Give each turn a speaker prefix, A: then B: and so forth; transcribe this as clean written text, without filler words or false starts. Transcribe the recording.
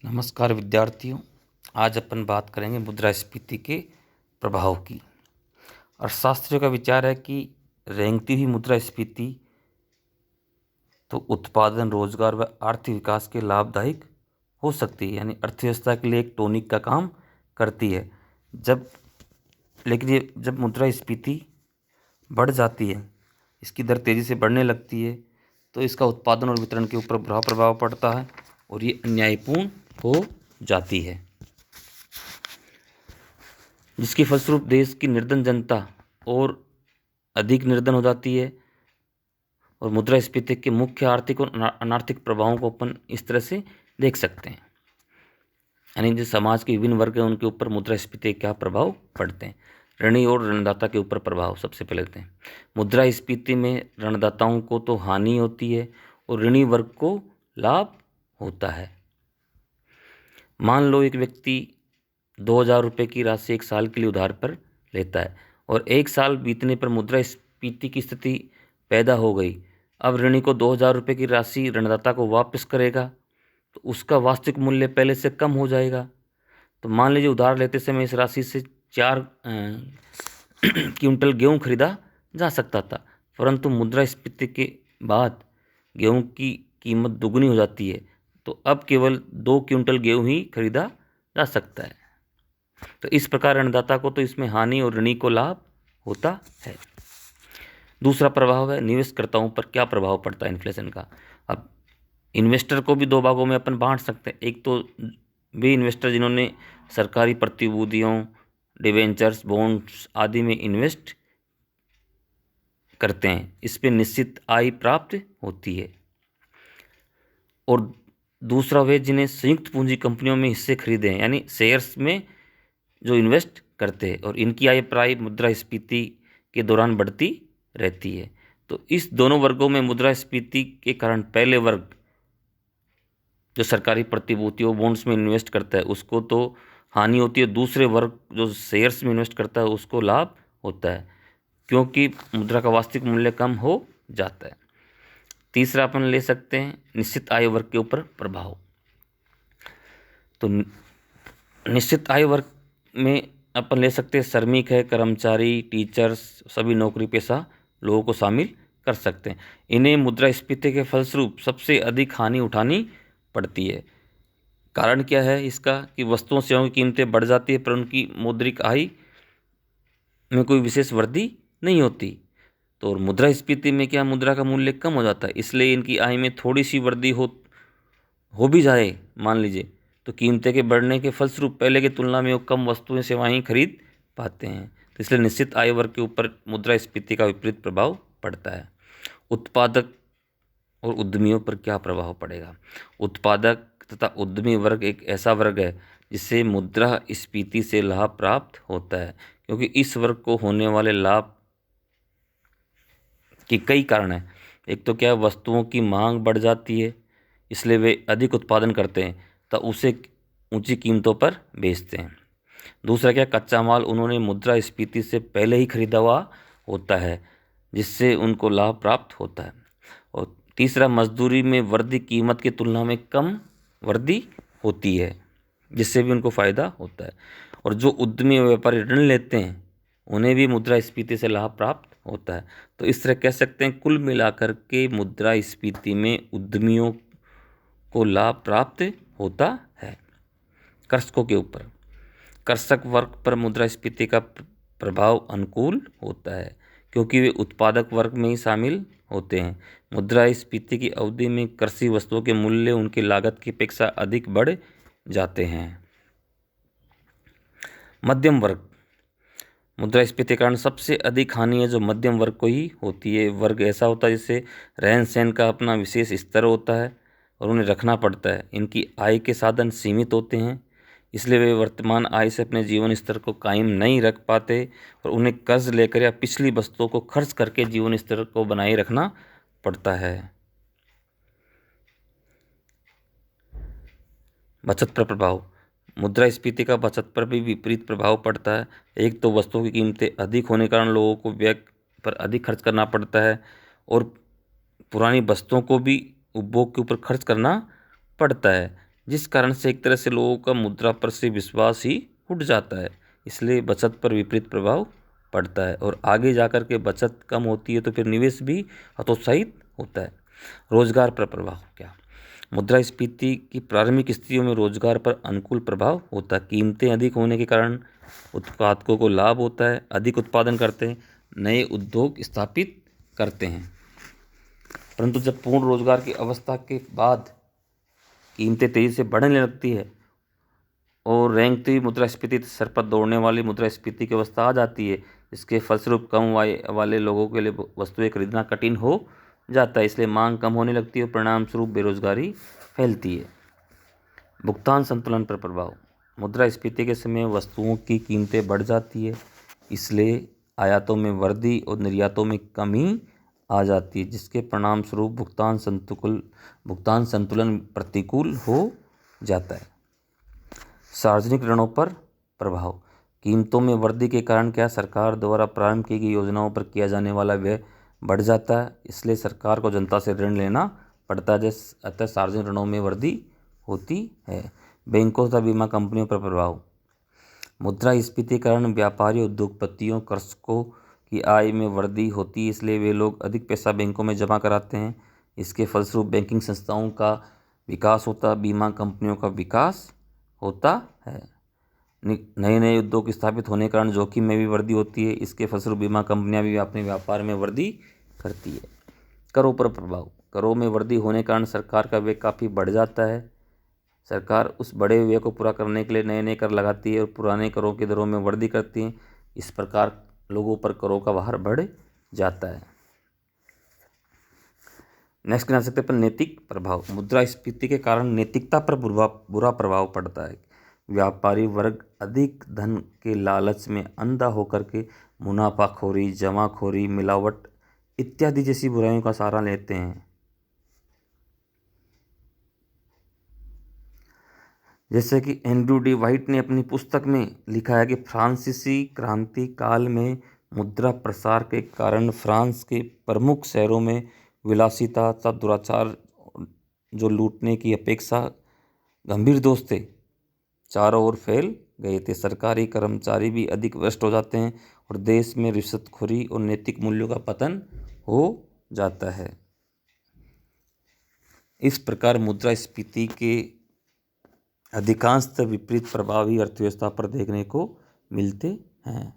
A: नमस्कार विद्यार्थियों। आज अपन बात करेंगे मुद्रास्फीति के प्रभाव की। अर्थशास्त्रियों का विचार है कि रेंगती हुई मुद्रास्फीति तो उत्पादन, रोजगार व आर्थिक विकास के लाभदायक हो सकती है, यानी अर्थव्यवस्था के लिए एक टॉनिक का काम करती है। जब मुद्रास्फीति बढ़ जाती है, इसकी दर तेज़ी से बढ़ने लगती है, तो इसका उत्पादन और वितरण के ऊपर बुरा प्रभाव पड़ता है और ये अन्यायपूर्ण हो जाती है, जिसके फलस्वरूप देश की निर्धन जनता और अधिक निर्धन हो जाती है। और मुद्रास्फीति के मुख्य आर्थिक और अनार्थिक प्रभावों को अपन इस तरह से देख सकते हैं, यानी जो समाज के विभिन्न वर्ग हैं उनके ऊपर मुद्रास्फीति के क्या प्रभाव पड़ते हैं। ऋणी और ऋणदाता के ऊपर प्रभाव सबसे पहले लेते हैं। मुद्रास्फीति में ऋणदाताओं को तो हानि होती है और ऋणी वर्ग को लाभ होता है। मान लो एक व्यक्ति 2,000 रुपये की राशि एक साल के लिए उधार पर लेता है और एक साल बीतने पर मुद्रास्फीति की स्थिति पैदा हो गई। अब ऋणी को 2,000 रुपये की राशि ऋणदाता को वापस करेगा तो उसका वास्तविक मूल्य पहले से कम हो जाएगा। तो मान लीजिए उधार लेते समय इस राशि से 4 क्विंटल गेहूँ खरीदा जा सकता था, परंतु मुद्रास्फीति के बाद गेहूँ की कीमत दुगनी हो जाती है, तो अब केवल 2 क्विंटल गेहूँ ही खरीदा जा सकता है। तो इस प्रकार ऋणदाता को तो इसमें हानि और ऋणी को लाभ होता है। दूसरा प्रभाव है निवेशकर्ताओं पर क्या प्रभाव पड़ता है इन्फ्लेशन का। अब इन्वेस्टर को भी दो भागों में अपन बांट सकते हैं। एक तो वे इन्वेस्टर जिन्होंने सरकारी प्रतिभूतियों, डिवेंचर्स, बॉन्ड्स आदि में इन्वेस्ट करते हैं, इस पर निश्चित आय प्राप्त होती है। और दूसरा वे जिन्हें संयुक्त पूंजी कंपनियों में हिस्से खरीदे हैं, यानी शेयर्स में जो इन्वेस्ट करते हैं, और इनकी आय प्राय मुद्रास्फीति के दौरान बढ़ती रहती है। तो इस दोनों वर्गों में मुद्रास्फीति के कारण पहले वर्ग जो सरकारी प्रतिभूतियों, बॉन्ड्स में इन्वेस्ट करता है उसको तो हानि होती है, दूसरे वर्ग जो शेयर्स में इन्वेस्ट करता है उसको लाभ होता है, क्योंकि मुद्रा का वास्तविक मूल्य कम हो जाता है। तीसरा अपन ले सकते हैं निश्चित आय वर्ग के ऊपर प्रभाव। तो निश्चित आय वर्ग में अपन ले सकते हैं श्रमिक है, कर्मचारी, टीचर्स, सभी नौकरी पेशा लोगों को शामिल कर सकते हैं। इन्हें मुद्रास्फीति के फलस्वरूप सबसे अधिक हानि उठानी पड़ती है। कारण क्या है इसका कि वस्तुओं सेवाओं की कीमतें बढ़ जाती है पर उनकी मौद्रिक आय में कोई विशेष वृद्धि नहीं होती। तो और मुद्रास्फीति में क्या, मुद्रा का मूल्य कम हो जाता है, इसलिए इनकी आय में थोड़ी सी वृद्धि हो भी जाए मान लीजिए, तो कीमतें के बढ़ने के फलस्वरूप पहले की तुलना में वो कम वस्तुएं सेवाएं खरीद पाते हैं। तो इसलिए निश्चित आय वर्ग के ऊपर मुद्रास्फीति का विपरीत प्रभाव पड़ता है। उत्पादक और उद्यमियों पर क्या प्रभाव पड़ेगा। उत्पादक तथा उद्यमी वर्ग एक ऐसा वर्ग है जिससे मुद्रास्फीति से लाभ प्राप्त होता है, क्योंकि इस वर्ग को होने वाले लाभ के कई कारण हैं। एक तो क्या, वस्तुओं की मांग बढ़ जाती है, इसलिए वे अधिक उत्पादन करते हैं तो उसे ऊंची कीमतों पर बेचते हैं। दूसरा क्या, कच्चा माल उन्होंने मुद्रास्फीति से पहले ही खरीदा हुआ होता है, जिससे उनको लाभ प्राप्त होता है। और तीसरा, मजदूरी में वृद्धि कीमत की तुलना में कम वृद्धि होती है, जिससे भी उनको फ़ायदा होता है। और जो उद्यमी व्यापारी ऋण लेते हैं उन्हें भी मुद्रास्फीति से लाभ प्राप्त होता है। तो इस तरह कह सकते हैं कुल मिलाकर के मुद्रास्फीति में उद्यमियों को लाभ प्राप्त होता है। कृषकों के ऊपर, कृषक वर्ग पर मुद्रास्फीति का प्रभाव अनुकूल होता है, क्योंकि वे उत्पादक वर्ग में ही शामिल होते हैं। मुद्रास्फीति की अवधि में कृषि वस्तुओं के मूल्य उनकी लागत की अपेक्षा अधिक बढ़ जाते हैं। मध्यम वर्ग, मुद्रास्फीति के कारण सबसे अधिक हानि है जो मध्यम वर्ग को ही होती है। वर्ग ऐसा होता है जिससे रहन सहन का अपना विशेष स्तर होता है और उन्हें रखना पड़ता है। इनकी आय के साधन सीमित होते हैं, इसलिए वे वर्तमान आय से अपने जीवन स्तर को कायम नहीं रख पाते और उन्हें कर्ज लेकर या पिछली वस्तुओं को खर्च करके जीवन स्तर को बनाए रखना पड़ता है। बचत पर प्रभाव, मुद्रास्फीति का बचत पर भी विपरीत प्रभाव पड़ता है। एक तो वस्तुओं की कीमतें अधिक होने के कारण लोगों को व्यय पर अधिक खर्च करना पड़ता है और पुरानी वस्तुओं को भी उपभोग के ऊपर खर्च करना पड़ता है, जिस कारण से एक तरह से लोगों का मुद्रा पर से विश्वास ही उठ जाता है। इसलिए बचत पर विपरीत प्रभाव पड़ता है और आगे जाकर के बचत कम होती है तो फिर निवेश भी हतोत्साहित होता है। रोजगार पर प्रभाव क्या? मुद्रास्फीति की प्रारंभिक स्थितियों में रोजगार पर अनुकूल प्रभाव होता है। कीमतें अधिक होने के कारण उत्पादकों को लाभ होता है, अधिक उत्पादन करते हैं, नए उद्योग स्थापित करते हैं। परंतु जब पूर्ण रोजगार की अवस्था के बाद कीमतें तेजी से बढ़ने लगती है और रेंगती मुद्रास्फीति सर पर दौड़ने वाली मुद्रास्फीति की अवस्था आ जाती है, इसके फलस्वरूप कम आय वाले लोगों के लिए वस्तुएं खरीदना कठिन हो जाता है। इसलिए मांग कम होने लगती है और परिणाम स्वरूप बेरोजगारी फैलती है। भुगतान संतुलन पर प्रभाव। मुद्रास्फीति के समय वस्तुओं की कीमतें बढ़ जाती है, इसलिए आयातों में वृद्धि और निर्यातों में कमी आ जाती है, जिसके परिणाम स्वरूप भुगतान संतुलन प्रतिकूल हो जाता है। सार्वजनिक ऋणों पर प्रभाव। कीमतों में वृद्धि के कारण क्या सरकार द्वारा प्रारंभ की गई योजनाओं पर किया जाने वाला व्यय बढ़ जाता है, इसलिए सरकार को जनता से ऋण लेना पड़ता है, अतः सार्वजनिक ऋणों में वृद्धि होती है। बैंकों तथा बीमा कंपनियों पर प्रभाव। मुद्रास्फीति के कारण व्यापारी उद्योगपतियों कृषकों की आय में वृद्धि होती है, इसलिए वे लोग अधिक पैसा बैंकों में जमा कराते हैं। इसके फलस्वरूप बैंकिंग संस्थाओं का विकास होता है, बीमा कंपनियों का विकास होता है। नए नए उद्योग स्थापित होने के कारण जोखिम में भी वृद्धि होती है, इसके फलस्वरूप बीमा कंपनियां भी अपने व्यापार में वृद्धि करती है। करों पर प्रभाव। करों में वृद्धि होने के कारण सरकार का व्यय काफ़ी बढ़ जाता है। सरकार उस बड़े व्यय को पूरा करने के लिए नए नए कर लगाती है और पुराने करों की दरों में वृद्धि करती है। इस प्रकार लोगों पर करों का भार बढ़ जाता है। नेक्स्ट गिना सकते हैं अपन नैतिक प्रभाव। मुद्रास्फीति के कारण नैतिकता पर बुरा प्रभाव पड़ता है। व्यापारी वर्ग अधिक धन के लालच में अंधा होकर के मुनाफाखोरी, जमाखोरी, मिलावट इत्यादि जैसी बुराइयों का सहारा लेते हैं। जैसे कि एंड्रू डी वाइट ने अपनी पुस्तक में लिखा है कि फ्रांसीसी क्रांति काल में मुद्रा प्रसार के कारण फ्रांस के प्रमुख शहरों में विलासिता तथा दुराचार, जो लूटने की अपेक्षा गंभीर दोष थे, चारों ओर फैल गए थे। सरकारी कर्मचारी भी अधिक भ्रष्ट हो जाते हैं और देश में रिश्वतखोरी और नैतिक मूल्यों का पतन हो जाता है। इस प्रकार मुद्रास्फीति के अधिकांशतः विपरीत प्रभाव ही अर्थव्यवस्था पर देखने को मिलते हैं।